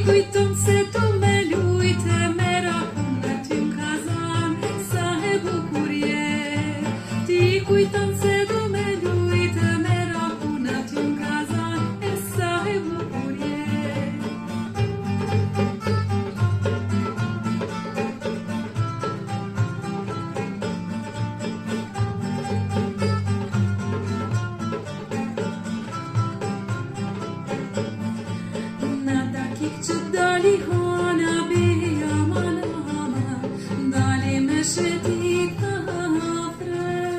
Kuitom se tu me lujte, me rahune ty m'kazan, sa e bukur je. Ti kujton se tu me lujte, me rahune ty m'kazan, sa e bukur je. Që dali hana beja manama, dali me shetit të hafres.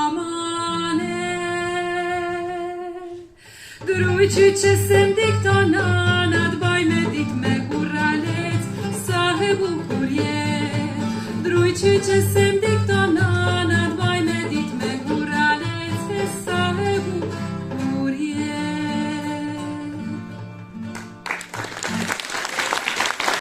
Amane, druj që se ndikto nanat, baj me dit me kurralet, sa e bukur je. Druj që se